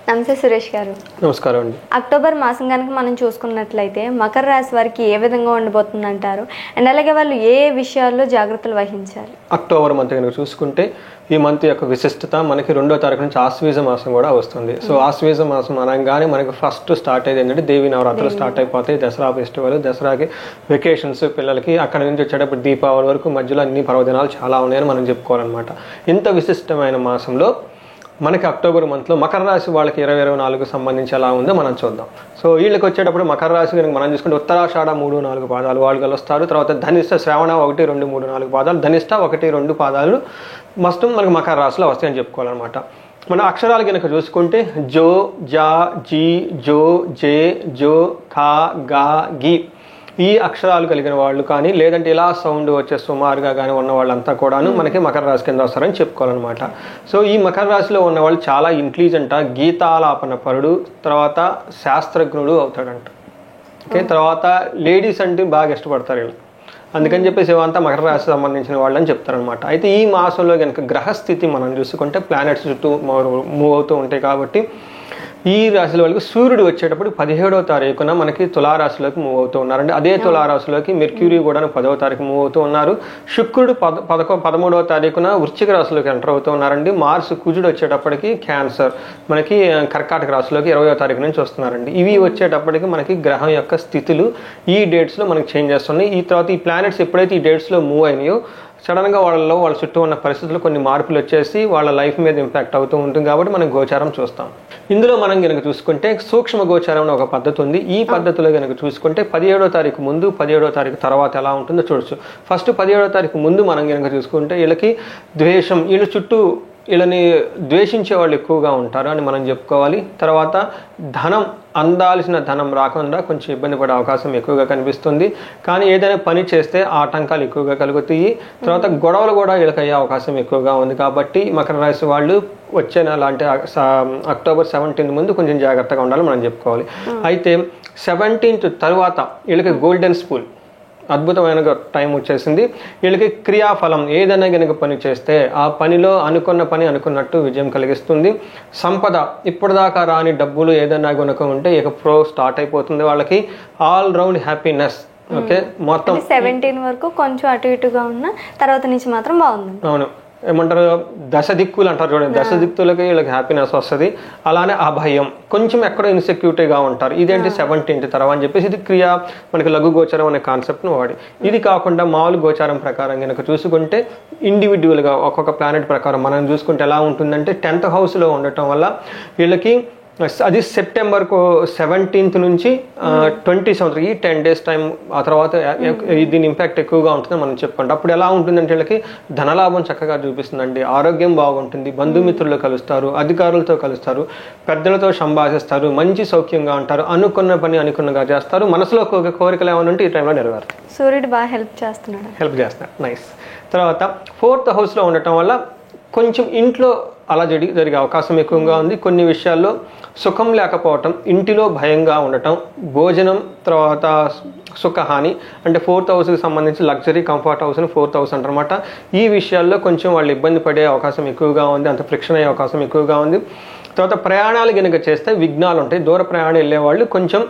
నమస్తే సురేష్ గారు. నమస్కారం అండి. అక్టోబర్ మాసం కనుక మనం చూసుకున్నట్లయితే మకర రాశి వారికి ఏ విధంగా ఉండబోతుంది అంటారు, అండ్ అలాగే వాళ్ళు ఏ విషయాల్లో జాగ్రత్తలు వహించాలి? అక్టోబర్ మంత్ కనుక చూసుకుంటే ఈ మంత్ యొక్క విశిష్టత మనకి 2వ తారీఖు నుంచి ఆశ్వీజ మాసం కూడా వస్తుంది. సో ఆశ్వీజ మాసం అనగానే మనకి ఫస్ట్ స్టార్ట్ అయ్యేది ఏంటంటే దేవి నవరాత్రులు స్టార్ట్ అయిపోతాయి. దసరా ఫెస్టివల్, దసరాకి వెకేషన్స్ పిల్లలకి, అక్కడ నుంచి వచ్చేటప్పుడు దీపావళి వరకు మధ్యలో అన్ని పర్వదినాలు చాలా ఉన్నాయని మనం చెప్పుకోవాలన్నమాట. ఇంత విశిష్టమైన మాసంలో మనకి అక్టోబర్ మంత్లో మకర రాశి వాళ్ళకి 2024 సంబంధించి ఎలా ఉందో మనం చూద్దాం. సో వీళ్ళకి వచ్చేటప్పుడు మకర రాశి కనుక మనం చూసుకుంటే ఉత్తరాషాఢ 3-4 పాదాలు వాళ్ళు కలుస్తారు. తర్వాత ధనిష్ట శ్రావణ 1-2-3-4 పాదాలు, ధనిష్ట 1-2 పాదాలు మస్తు మనకి మకర రాశిలో వస్తాయని చెప్పుకోవాలన్నమాట. మన అక్షరాలు కనుక చూసుకుంటే జో, జా, జీ, జో, జే, జో, ఖా, గా, గి ఈ అక్షరాలు కలిగిన వాళ్ళు కానీ, లేదంటే ఇలా సౌండ్ వచ్చే సుమారుగా కానీ ఉన్న వాళ్ళంతా కూడాను మనకి మకర రాశి కింద వస్తారని చెప్పుకోవాలన్నమాట. సో ఈ మకర రాశిలో ఉన్న వాళ్ళు చాలా ఇంటెలిజెంట్, గీతాలాపన పరుడు, తర్వాత శాస్త్రజ్ఞుడు అవుతాడంట. ఓకే, తర్వాత లేడీస్ అంటే బాగా ఇష్టపడతారు వీళ్ళు, అందుకని చెప్పేసి ఇవంతా మకర రాశి సంబంధించిన వాళ్ళు అని చెప్తారనమాట. అయితే ఈ మాసంలో కనుక గ్రహస్థితి మనం చూసుకుంటే ప్లానెట్స్ చుట్టూ మూవ్ అవుతూ ఉంటాయి కాబట్టి ఈ రాశిలో వాళ్ళకి సూర్యుడు వచ్చేటప్పుడు 17వ తారీఖున మనకి తులారాశిలోకి మూవ్ అవుతూ ఉన్నారండి. అదే తులారాశిలోకి మెర్క్యూరీ కూడా 10వ తారీఖు మూవ్ అవుతూ ఉన్నారు. శుక్రుడు 13వ తారీఖున వృశ్చిక రాశిలోకి ఎంటర్ అవుతూ ఉన్నారండి. మార్స్ కుజుడు వచ్చేటప్పటికి క్యాన్సర్ మనకి కర్కాటక రాశిలోకి 20వ తారీఖు నుంచి వస్తున్నారండి. ఇవి వచ్చేటప్పటికి మనకి గ్రహం యొక్క స్థితులు ఈ డేట్స్లో మనకి చేంజ్ చేస్తున్నాయి. ఈ తర్వాత ఈ ప్లానెట్స్ ఎప్పుడైతే ఈ డేట్స్లో మూవ్ అయినాయో సడన్గా వాళ్ళ చుట్టూ ఉన్న పరిస్థితులు కొన్ని మార్పులు వచ్చేసి వాళ్ళ లైఫ్ మీద ఇంపాక్ట్ అవుతూ ఉంటుంది కాబట్టి మనం గోచారం చూస్తాం. ఇందులో మనం కనుక చూసుకుంటే సూక్ష్మ గోచారం అనే ఒక పద్ధతి ఉంది. ఈ పద్ధతిలో కనుక చూసుకుంటే 17వ తారీఖు ముందు 17వ తారీఖు తర్వాత ఎలా ఉంటుందో చూడొచ్చు. ఫస్ట్ 17వ తారీఖు ముందు మనం కనుక చూసుకుంటే వీళ్ళకి ద్వేషం, వీళ్ళ చుట్టూ వీళ్ళని ద్వేషించే వాళ్ళు ఎక్కువగా ఉంటారు అని మనం చెప్పుకోవాలి. తర్వాత ధనం, అందాల్సిన ధనం రాకుండా కొంచెం ఇబ్బంది పడే అవకాశం ఎక్కువగా కనిపిస్తుంది. కానీ ఏదైనా పని చేస్తే ఆటంకాలు ఎక్కువగా కలుగుతాయి. తర్వాత గొడవలు కూడా వీళ్ళకి అయ్యే అవకాశం ఎక్కువగా ఉంది కాబట్టి మకర రాశి వాళ్ళు వచ్చే నెల అంటే అక్టోబర్ 17 ముందు కొంచెం జాగ్రత్తగా ఉండాలి మనం చెప్పుకోవాలి. అయితే 17th తర్వాత వీళ్ళకి గోల్డెన్ స్పూన్ అద్భుతమైన టైం వచ్చేసింది. వీళ్ళకి క్రియాఫలం ఏదైనా కనుక పని చేస్తే ఆ పనిలో అనుకున్న పని అనుకున్నట్టు విజయం కలిగిస్తుంది. సంపద, ఇప్పటిదాకా రాని డబ్బులు ఏదైనా కనుక ఉంటే ఇక ప్రో స్టార్ట్ అయిపోతుంది వాళ్ళకి. All round happiness. ఓకే, మొత్తం 17 వరకు కొంచెం అటు ఇటుగా ఉన్న తర్వాత నుంచి మాత్రం బాగుంది. అవును, ఏమంటారు దశ దిక్కులు అంటారు చూడండి, దశ దిక్కులకి వీళ్ళకి హ్యాపీనెస్ వస్తుంది. అలానే అభయం, కొంచెం ఎక్కడో ఇన్సెక్యూరిటీగా ఉంటారు. ఇదేంటి 17th తర్వాత అని చెప్పేసి ఇది క్రియ మనకి లఘు గోచారం అనే కాన్సెప్ట్ను వాడి. ఇది కాకుండా మామూలు గోచారం ప్రకారం కనుక చూసుకుంటే ఇండివిజువల్గా ఒక్కొక్క ప్లానెట్ ప్రకారం మనం చూసుకుంటే ఎలా ఉంటుందంటే 10th హౌస్లో ఉండటం వల్ల వీళ్ళకి అది సెప్టెంబర్ 17th నుంచి 27 ఈ 10 days టైం ఆ తర్వాత దీని ఇంపాక్ట్ ఎక్కువగా ఉంటుందని మనం చెప్పుకుంటాం. అప్పుడు ఎలా ఉంటుందంటే వీళ్ళకి ధనలాభం చక్కగా చూపిస్తుందండి, ఆరోగ్యం బాగుంటుంది, బంధుమిత్రులు కలుస్తారు, అధికారులతో కలుస్తారు, పెద్దలతో సంభాషిస్తారు, మంచి సౌఖ్యంగా ఉంటారు, అనుకున్న పని అనుకున్నగా చేస్తారు, మనసులో కోరికలు ఏమైనా ఉంటే ఈ టైంలో నెరవేరుతాయి. సూర్యుడు బాగా హెల్ప్ చేస్తున్నాడు. నైస్. తర్వాత 4th హౌస్లో ఉండటం వల్ల కొంచెం ఇంట్లో అలా జరిగే అవకాశం ఎక్కువగా ఉంది. కొన్ని విషయాల్లో సుఖం లేకపోవటం, ఇంటిలో భయంగా ఉండటం, భోజనం, తర్వాత సుఖహాని అంటే 4th హౌస్కి సంబంధించి లగ్జరీ కంఫర్ట్ హౌస్ని 4th హౌస్ అంటారన్నమాట. ఈ విషయాల్లో కొంచెం వాళ్ళు ఇబ్బంది పడే అవకాశం ఎక్కువగా ఉంది, అంత ఫ్రిక్షన్ అయ్యే అవకాశం ఎక్కువగా ఉంది. తర్వాత ప్రయాణాలు కనుక చేస్తే విఘ్నాలు ఉంటాయి. దూర ప్రయాణం వెళ్ళేవాళ్ళు కొంచెం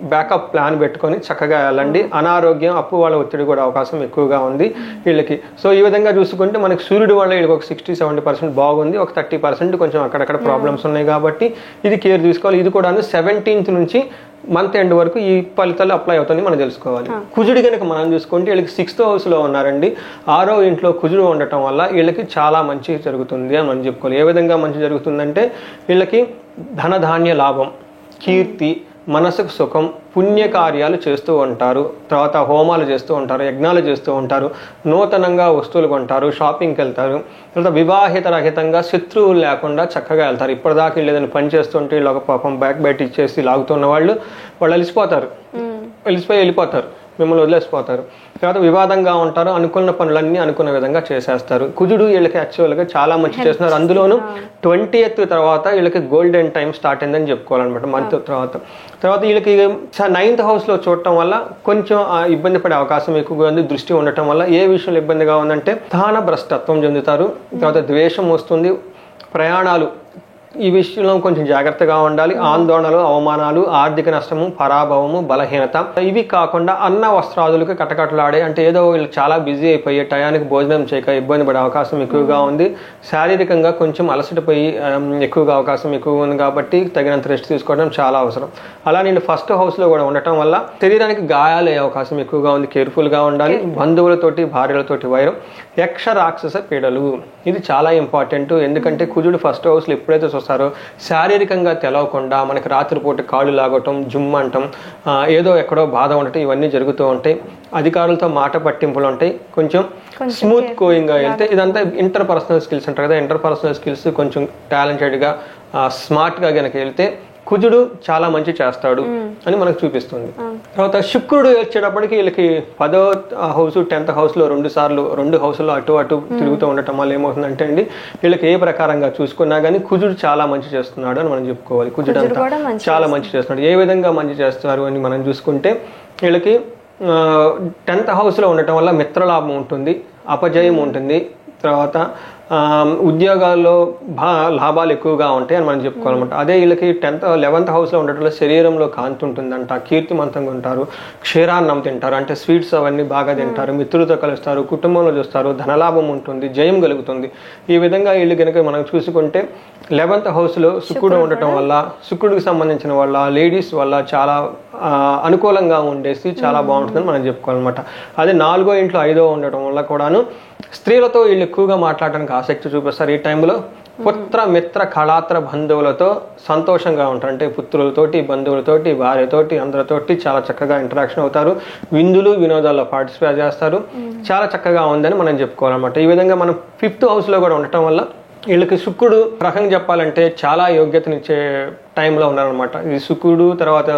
బ్యాకప్ ప్లాన్ పెట్టుకొని చక్కగా వెళ్ళండి. అనారోగ్యం, అప్పు వాళ్ళ ఒత్తిడి కూడా అవకాశం ఎక్కువగా ఉంది వీళ్ళకి. సో ఈ విధంగా చూసుకుంటే మనకి సూర్యుడు వల్ల వీళ్ళకి ఒక 60-70% బాగుంది, ఒక 30% కొంచెం అక్కడక్కడ ప్రాబ్లమ్స్ ఉన్నాయి కాబట్టి ఇది కేర్ తీసుకోవాలి. ఇది కూడా 17th నుంచి మంత్ ఎండ్ వరకు ఈ ఫలితాలు అప్లై అవుతుంది మనం తెలుసుకోవాలి. కుజుడు కనుక మనం చూసుకుంటే వీళ్ళకి 6th హౌస్లో ఉన్నారండి. 6వ ఇంట్లో కుజుడు ఉండటం వల్ల వీళ్ళకి చాలా మంచి జరుగుతుంది అని మనం చెప్పుకోవాలి. ఏ విధంగా మంచి జరుగుతుందంటే వీళ్ళకి ధనధాన్య లాభం, కీర్తి, మనసుకు సుఖం, పుణ్యకార్యాలు చేస్తూ ఉంటారు, తర్వాత హోమాలు చేస్తూ ఉంటారు, యజ్ఞాలు చేస్తూ ఉంటారు, నూతనంగా వస్తువులు కొంటారు, షాపింగ్కి వెళ్తారు, తర్వాత వివాహిత రహితంగా శత్రువులు లేకుండా చక్కగా వెళ్తారు. ఇప్పటిదాకా వీళ్ళు ఏదైనా పని చేస్తుంటే వీళ్ళు ఒక పాపం బ్యాక్ బయట ఇచ్చేసి లాగుతున్న వాళ్ళు అలిసిపోతారు, వెళ్ళిపోతారు, మిమ్మల్ని వదిలేసిపోతారు. తర్వాత వివాదంగా ఉంటారు, అనుకున్న పనులన్నీ అనుకున్న విధంగా చేసేస్తారు. కుజుడు వీళ్ళకి యాక్చువల్గా చాలా మంచి చేస్తున్నారు. అందులోనూ 20th తర్వాత వీళ్ళకి గోల్డెన్ టైం స్టార్ట్ అయిందని చెప్పుకోవాలన్నమాట మంత్ తర్వాత వీళ్ళకి 9th హౌస్లో చూడటం వల్ల కొంచెం ఇబ్బంది పడే అవకాశం ఎక్కువగా ఉంది. దృష్టి ఉండటం వల్ల ఏ విషయంలో ఇబ్బందిగా ఉందంటే స్థాన భ్రష్టత్వం చెందుతారు, తర్వాత ద్వేషం వస్తుంది, ప్రయాణాలు ఈ విషయంలో కొంచెం జాగ్రత్తగా ఉండాలి. ఆందోళనలు, అవమానాలు, ఆర్థిక నష్టము, పరాభవము, బలహీనత, ఇవి కాకుండా అన్న వస్త్రాదులకు కటకటలాడే, అంటే ఏదో వీళ్ళు చాలా బిజీ అయిపోయి టయానికి భోజనం చేయక ఇబ్బంది పడే అవకాశం ఎక్కువగా ఉంది. శారీరకంగా కొంచెం అలసటపోయి ఎక్కువగా అవకాశం ఎక్కువ ఉంది కాబట్టి తగినంత రెస్ట్ తీసుకోవడం చాలా అవసరం. అలా నేను ఫస్ట్ హౌస్లో కూడా ఉండటం వల్ల శరీరానికి గాయాలు అయ్యే అవకాశం ఎక్కువగా ఉంది. కేర్ఫుల్గా ఉండాలి. బంధువులతోటి, భార్యలతోటి వైరం, యక్ష రాక్షస పీడలు, ఇది చాలా ఇంపార్టెంట్. ఎందుకంటే కుజుడు ఫస్ట్ హౌస్లో ఎప్పుడైతే చూస్తారో శారీరకంగా తెలవకుండా మనకి రాత్రిపూట కాళ్ళు లాగటం, జుమ్మంటం, ఏదో ఎక్కడో బాధ ఉండటం, ఇవన్నీ జరుగుతూ ఉంటాయి. అధికారులతో మాట పట్టింపులు ఉంటాయి. కొంచెం స్మూత్ గోయింగ్గా వెళ్తే ఇదంతా ఇంటర్ పర్సనల్ స్కిల్స్ అంటారు కదా, ఇంటర్ పర్సనల్ స్కిల్స్ కొంచెం టాలెంటెడ్గా, స్మార్ట్గా కనుక వెళ్తే కుజుడు చాలా మంచి చేస్తాడు అని మనకు చూపిస్తుంది. తర్వాత శుక్రుడు వచ్చేటప్పటికి వీళ్ళకి 10వ హౌస్ 10th హౌస్లో 2 సార్లు 2 హౌస్లో అటు తిరుగుతూ ఉండటం వల్ల ఏమవుతుందంటే అండి, వీళ్ళకి ఏ ప్రకారంగా చూసుకున్నా కానీ కుజుడు చాలా మంచి చేస్తున్నాడు అని మనం చెప్పుకోవాలి. కుజుడు అంతా చాలా మంచి చేస్తున్నాడు. ఏ విధంగా మంచి చేస్తున్నారు అని మనం చూసుకుంటే వీళ్ళకి 10th హౌస్లో ఉండటం వల్ల మిత్రలాభం ఉంటుంది, అపజయం ఉంటుంది. తర్వాత ఉద్యోగాల్లో లాభాలు ఎక్కువగా ఉంటాయి అని మనం చెప్పుకోవాలన్నమాట. అదే వీళ్ళకి 11th హౌస్లో ఉండటంలో శరీరంలో కాంతి ఉంటుందంట, కీర్తిమంతంగా ఉంటారు, క్షీరాన్నం తింటారు, అంటే స్వీట్స్ అవన్నీ బాగా తింటారు, మిత్రులతో కలుస్తారు, కుటుంబంలో చూస్తారు, ధనలాభం ఉంటుంది, జయం కలుగుతుంది. ఈ విధంగా వీళ్ళు కనుక మనం చూసుకుంటే 11th హౌస్లో శుక్రుడు ఉండటం వల్ల, శుక్రుడికి సంబంధించిన వల్ల, లేడీస్ వల్ల చాలా అనుకూలంగా ఉండేసి చాలా బాగుంటుందని మనం చెప్పుకోవాలన్నమాట. అదే 4వ ఇంట్లో 5వ ఉండటం వల్ల కూడాను స్త్రీలతో వీళ్ళు ఎక్కువగా మాట్లాడడానికి ఆసక్తి చూపిస్తారు. ఈ టైంలో పుత్ర, మిత్ర, కళాత్ర బంధువులతో సంతోషంగా ఉంటారు. అంటే పుత్రులతోటి, బంధువులతోటి, భార్యతోటి, అందరితోటి చాలా చక్కగా ఇంటరాక్షన్ అవుతారు. విందులు, వినోదాల్లో పార్టిసిపేట్ చేస్తారు. చాలా చక్కగా ఉందని మనం చెప్పుకోవాలన్నమాట. ఈ విధంగా మనం 5th హౌస్లో కూడా ఉండటం వల్ల వీళ్ళకి శుక్రుడు రకంగా చెప్పాలంటే చాలా యోగ్యతనిచ్చే టైంలో ఉన్నారనమాట. ఈ శుక్రుడు తర్వాత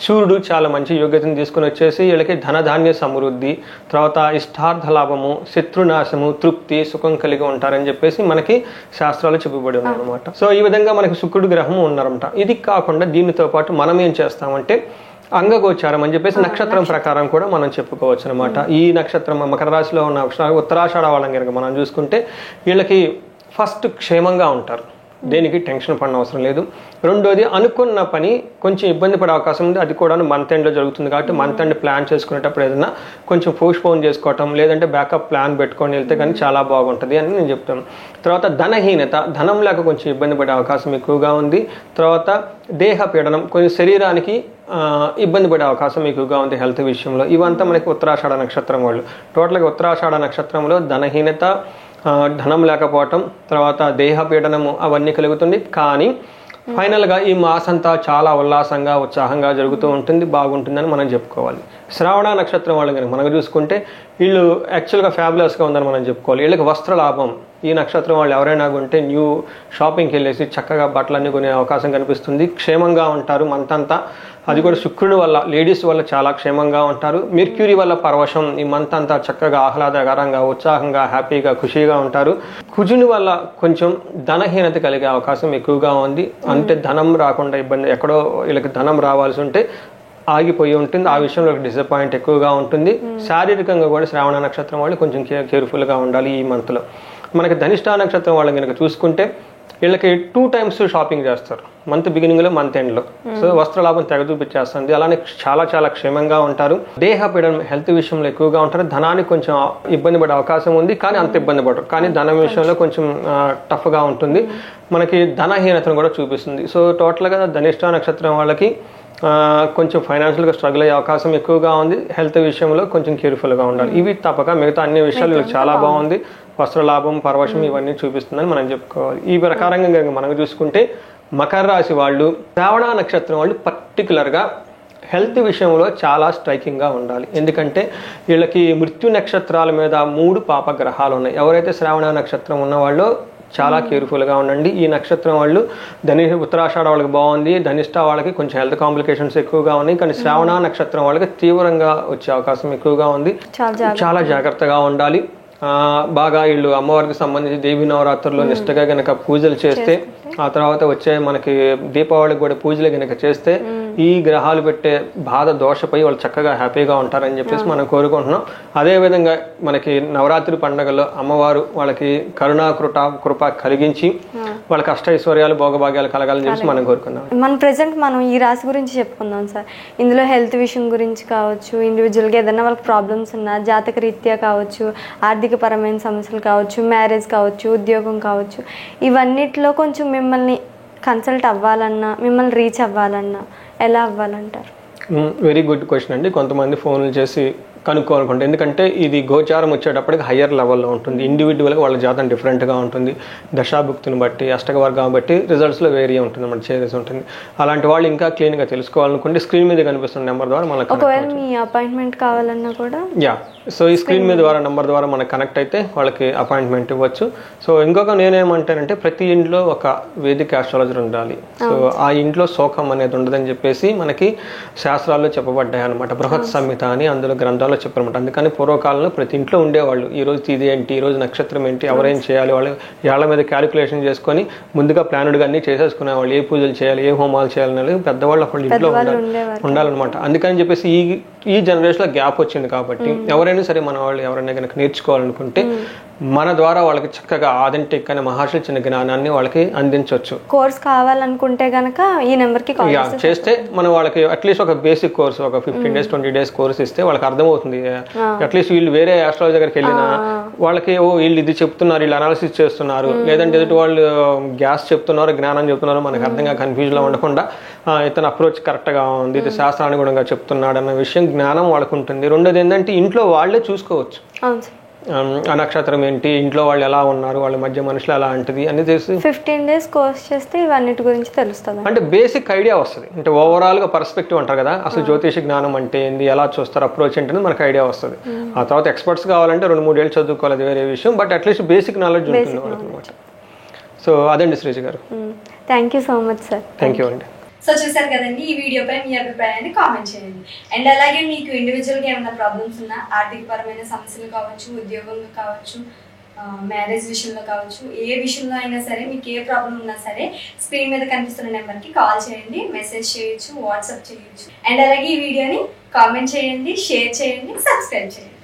సూర్యుడు చాలా మంచి యోగ్యతను తీసుకుని వచ్చేసి వీళ్ళకి ధనధాన్య సమృద్ధి, తర్వాత ఇష్టార్థ లాభము, శత్రునాశము, తృప్తి, సుఖం కలిగి ఉంటారని చెప్పేసి మనకి శాస్త్రాలు చెప్పబడి ఉన్నారనమాట. సో ఈ విధంగా మనకి శుక్రుడు గ్రహము ఉన్నారన్నమాట. ఇది కాకుండా దీనితో పాటు మనం ఏం చేస్తామంటే అంగగోచారం అని చెప్పేసి నక్షత్రం ప్రకారం కూడా మనం చెప్పుకోవచ్చు అనమాట. ఈ నక్షత్రం మకర రాశిలో ఉన్న ఉత్తరాషాఢ వాళ్ళని కనుక మనం చూసుకుంటే వీళ్ళకి ఫస్ట్ క్షేమంగా ఉంటారు, దేనికి టెన్షన్ పడిన అవసరం లేదు. రెండోది అనుకున్న పని కొంచెం ఇబ్బంది పడే అవకాశం ఉంది, అది కూడా మంత్ ఎండ్లో జరుగుతుంది కాబట్టి మంత్ ఎండ్ ప్లాన్ చేసుకునేటప్పుడు ఏదైనా కొంచెం పోస్ట్పోన్ చేసుకోవటం, లేదంటే బ్యాకప్ ప్లాన్ పెట్టుకొని వెళ్తే కానీ చాలా బాగుంటుంది అని నేను చెప్తాను. తర్వాత ధనహీనత, ధనం లేక కొంచెం ఇబ్బంది పడే అవకాశం ఎక్కువగా ఉంది. తర్వాత దేహ పీడనం, కొంచెం శరీరానికి ఇబ్బంది పడే అవకాశం ఎక్కువగా ఉంది హెల్త్ విషయంలో. ఇవంతా మనకి ఉత్తరాషాఢ నక్షత్రం వాళ్ళు. టోటల్గా ఉత్తరాషాఢ నక్షత్రంలో ధనహీనత, ధనం లేకపోవటం, తర్వాత దేహపీడనము అవన్నీ కలుగుతుంది. కానీ ఫైనల్గా ఈ మాసంతా చాలా ఉల్లాసంగా, ఉత్సాహంగా జరుగుతూ ఉంటుంది, బాగుంటుందని మనం చెప్పుకోవాలి. శ్రావణ నక్షత్రం వాళ్ళు కనుక మనం చూసుకుంటే వీళ్ళు యాక్చువల్గా ఫ్యాబులస్గా ఉందని మనం చెప్పుకోవాలి. వీళ్ళకి వస్త్ర లాభం, ఈ నక్షత్రం వాళ్ళు ఎవరైనా కొంటే న్యూ షాపింగ్కి వెళ్ళేసి చక్కగా బట్టలన్నీ కొనే అవకాశం కనిపిస్తుంది. క్షేమంగా ఉంటారు మంత్ అంతా. అది కూడా శుక్రుడి వల్ల, లేడీస్ వల్ల చాలా క్షేమంగా ఉంటారు. మెర్క్యూరీ వల్ల పరవశం, ఈ మంత్ అంతా చక్కగా ఆహ్లాదకరంగా, ఉత్సాహంగా, హ్యాపీగా, ఖుషీగా ఉంటారు. కుజుని వల్ల కొంచెం ధనహీనత కలిగే అవకాశం ఎక్కువగా ఉంది. అంటే ధనం రాకుండా ఇబ్బంది, ఎక్కడో వీళ్ళకి ధనం రావాల్సి ఉంటే ఆగిపోయి ఉంటుంది. ఆ విషయంలో డిసప్పాయింట్ ఎక్కువగా ఉంటుంది. శారీరకంగా కూడా శ్రావణ నక్షత్రం వాళ్ళు కొంచెం కేర్ఫుల్గా ఉండాలి ఈ మంత్లో. మనకి ధనిష్ఠ నక్షత్రం వాళ్ళని కనుక చూసుకుంటే వీళ్ళకి 2 times షాపింగ్ చేస్తారు, మంత్ బిగినింగ్లో, మంత్ ఎండ్లో. సో వస్త్రలాభం తెగ చూపించేస్తుంది. అలానే చాలా చాలా క్షేమంగా ఉంటారు. దేహ పీడనం, హెల్త్ విషయంలో ఎక్కువగా ఉంటారు. ధనానికి కొంచెం ఇబ్బంది పడే అవకాశం ఉంది, కానీ అంత ఇబ్బంది పడరు. కానీ ధనం విషయంలో కొంచెం టఫ్గా ఉంటుంది. మనకి ధనహీనతను కూడా చూపిస్తుంది. సో టోటల్గా ధనిష్ఠ నక్షత్రం వాళ్ళకి కొంచెం ఫైనాన్షియల్గా స్ట్రగుల్ అయ్యే అవకాశం ఎక్కువగా ఉంది. హెల్త్ విషయంలో కొంచెం కేర్ఫుల్గా ఉండాలి. ఇవి తప్పక మిగతా అన్ని విషయాలు వీళ్ళకి చాలా బాగుంది. వస్త్రలాభం, పరవశం ఇవన్నీ చూపిస్తుందని మనం చెప్పుకోవాలి. ఈ ప్రకారంగా మనం చూసుకుంటే మకర రాశి వాళ్ళు, శ్రావణ నక్షత్రం వాళ్ళు పర్టికులర్గా హెల్త్ విషయంలో చాలా స్ట్రైకింగ్గా ఉండాలి. ఎందుకంటే వీళ్ళకి మృత్యు నక్షత్రాల మీద 3 పాపగ్రహాలు ఉన్నాయి. ఎవరైతే శ్రావణ నక్షత్రం ఉన్నవాళ్ళు చాలా కేర్ఫుల్గా ఉండండి. ఈ నక్షత్రం వాళ్ళు ఉత్తరాషాఢ వాళ్ళకి బాగుంది, ధనిష్ఠ వాళ్ళకి కొంచెం హెల్త్ కాంప్లికేషన్స్ ఎక్కువగా ఉన్నాయి. కానీ శ్రావణ నక్షత్రం వాళ్ళకి తీవ్రంగా వచ్చే అవకాశం ఎక్కువగా ఉంది. చాలా జాగ్రత్తగా ఉండాలి. బాగా వీళ్ళు అమ్మవారికి సంబంధించి దేవీ నవరాత్రుల్లో నిష్టగా గనక పూజలు చేస్తే, ఆ తర్వాత వచ్చే మనకి దీపావళికి కూడా పూజలు గనక చేస్తే ఈ గ్రహాలు పెట్టే బాధ దోషపై వాళ్ళు చక్కగా హ్యాపీగా ఉంటారని చెప్పేసి మనం కోరుకుంటున్నాం. అదేవిధంగా మనకి నవరాత్రి పండుగలో అమ్మవారు వాళ్ళకి కృప కలిగించి వాళ్ళ కష్టైశ్వర్యాలు భోగభాగ్యాలు కలగాలని చెప్పేసి మనం కోరుకుందాం. మనం ఈ రాశి గురించి చెప్పుకుందాం సార్. ఇందులో హెల్త్ విషయం గురించి కావచ్చు, ఇండివిజువల్గా ఏదైనా వాళ్ళకి ప్రాబ్లమ్స్ ఉన్నా, జాతక రీత్యా కావచ్చు, ఆర్థిక పరమైన సమస్యలు కావచ్చు, మ్యారేజ్ కావచ్చు, ఉద్యోగం కావచ్చు, ఇవన్నిటిలో కొంచెం మిమ్మల్ని కన్సల్ట్ అవ్వాలన్నా, మిమ్మల్ని రీచ్ అవ్వాలన్నా ఎలా అవ్వాలంటారు? వెరీ గుడ్ క్వశ్చన్ అండి. కొంతమంది ఫోన్లు చేసి కనుక్కోవాలనుకుంటే, ఎందుకంటే ఇది గోచారం వచ్చేటప్పటికి హయ్యర్ లెవెల్లో ఉంటుంది. ఇండివిజువల్గా వాళ్ళ జాతం డిఫరెంట్గా ఉంటుంది. దశాభుక్తిని బట్టి, అష్టక వర్గాన్ని బట్టి రిజల్ట్స్లో వేరీ ఉంటుంది, మన చేంజెస్ ఉంటుంది. అలాంటి వాళ్ళు ఇంకా క్లీన్గా తెలుసుకోవాలనుకుంటే స్క్రీన్ మీద కనిపిస్తున్న నెంబర్ ద్వారా మనకు ఒకవేళ మీ అపాయింట్మెంట్ కావాలన్నా కూడా సో ఈ స్క్రీన్ మీద ద్వారా నెంబర్ ద్వారా మనకు కనెక్ట్ అయితే వాళ్ళకి అపాయింట్మెంట్ ఇవ్వచ్చు. సో ఇంకొక నేనేమంటానంటే, ప్రతి ఇంట్లో ఒక వేదిక ఆస్ట్రాలజర్ ఉండాలి. సో ఆ ఇంట్లో శోకం అనేది ఉండదని చెప్పేసి మనకి శాస్త్రాల్లో చెప్పబడ్డాయి అనమాట. బృహత్ సంహిత అని అందులో గ్రంథాల్లో చెప్పారన్నమాట. అందుకని పూర్వకాలంలో ప్రతి ఇంట్లో ఉండేవాళ్ళు, ఈ రోజు తిథి ఏంటి, ఈ రోజు నక్షత్రం ఏంటి, ఎవరేం చేయాలి, వాళ్ళు ఏళ్ల మీద క్యాలిక్యులేషన్ చేసుకొని ముందుగా ప్లానుడ్గా అన్ని చేసేసుకునేవాళ్ళు. ఏ పూజలు చేయాలి, ఏ హోమాలు చేయాలని పెద్దవాళ్ళు అప్పుడు ఇంట్లో ఉండాలన్నమాట. అందుకని చెప్పేసి ఈ జనరేషన్లో గ్యాప్ వచ్చింది. కాబట్టి ఎవరైనా సరే మన వాళ్ళు ఎవరైనా కనుక నేర్చుకోవాలనుకుంటే మన ద్వారా వాళ్ళకి చక్కగా ఆథెంటిక్ అనే మహర్షులు చిన్న జ్ఞానాన్ని వాళ్ళకి అందించవచ్చు. కోర్స్ కావాలనుకుంటే కనుక ఈ నెంబర్కి చేస్తే మనం వాళ్ళకి అట్లీస్ట్ ఒక బేసిక్ కోర్స్, ఒక 15 days 20 days కోర్స్ ఇస్తే వాళ్ళకి అర్థమవుతుంది. అట్లీస్ట్ వీళ్ళు వేరే ఆస్ట్రాలజీ దగ్గరికి వెళ్ళినా వాళ్ళకి వీళ్ళు ఇది చెప్తున్నారు, వీళ్ళు అనాలిసిస్ చేస్తున్నారు, లేదంటే ఎదుటి వాళ్ళు గ్యాస్ చెప్తున్నారు, జ్ఞానం చెప్తున్నారు, మనకు అర్థంగా కన్ఫ్యూజ్లో ఉండకుండా ఇతను అప్రోచ్ కరెక్ట్గా ఉంది, ఇది శాస్త్రానుగుణంగా చెప్తున్నాడు అన్న విషయం జ్ఞానం వాళ్ళకు ఉంటుంది. రెండోది ఏంటంటే ఇంట్లో వాళ్ళే చూసుకోవచ్చు ఆ నక్షత్రం ఏంటి, ఇంట్లో వాళ్ళు ఎలా ఉన్నారు, వాళ్ళ మధ్య మనుషులు ఎలా అంటది అని తెలిసి 15 days కోర్స్ చేస్తే ఇవన్నిటి గురించి తెలుస్తుంది. అంటే బేసిక్ ఐడియా వస్తుంది. అంటే ఓవరాల్ గా పర్స్పెక్టివ్ అంటారు కదా, అసలు జ్యోతిష జ్ఞానం అంటే ఏంది, ఎలా చూస్తారు, అప్రోచ్ ఏంటనేది మనకు ఐడియా వస్తుంది. ఆ తర్వాత ఎక్స్పర్ట్స్ కావాలంటే 2-3 ఏళ్ళు చదువుకోవాలి, అది వేరే విషయం. బట్ అట్లీస్ట్ బేసిక్ నాలెడ్జ్ ఉంటుంది వాళ్ళకి అనమాట. సో అదండి శ్రీజ గారు. Thank you so much sir. Thank you అండి. సో చూసారు కదండి, ఈ వీడియోపై మీ అభిప్రాయాన్ని కామెంట్ చేయండి. అండ్ అలాగే మీకు ఇండివిజువల్గా ఏమైనా ప్రాబ్లమ్స్ ఉన్నా, ఆర్థిక పరమైన సమస్యలు కావచ్చు, ఉద్యోగంలో కావచ్చు, మ్యారేజ్ విషయంలో కావచ్చు, ఏ విషయంలో అయినా సరే మీకు ఏ ప్రాబ్లం ఉన్నా సరే స్క్రీన్ మీద కనిపిస్తున్న నెంబర్కి కాల్ చేయండి, మెసేజ్ చేయొచ్చు, వాట్సాప్ చేయొచ్చు. అండ్ అలాగే ఈ వీడియోని కామెంట్ చేయండి, షేర్ చేయండి, సబ్స్క్రైబ్ చేయండి.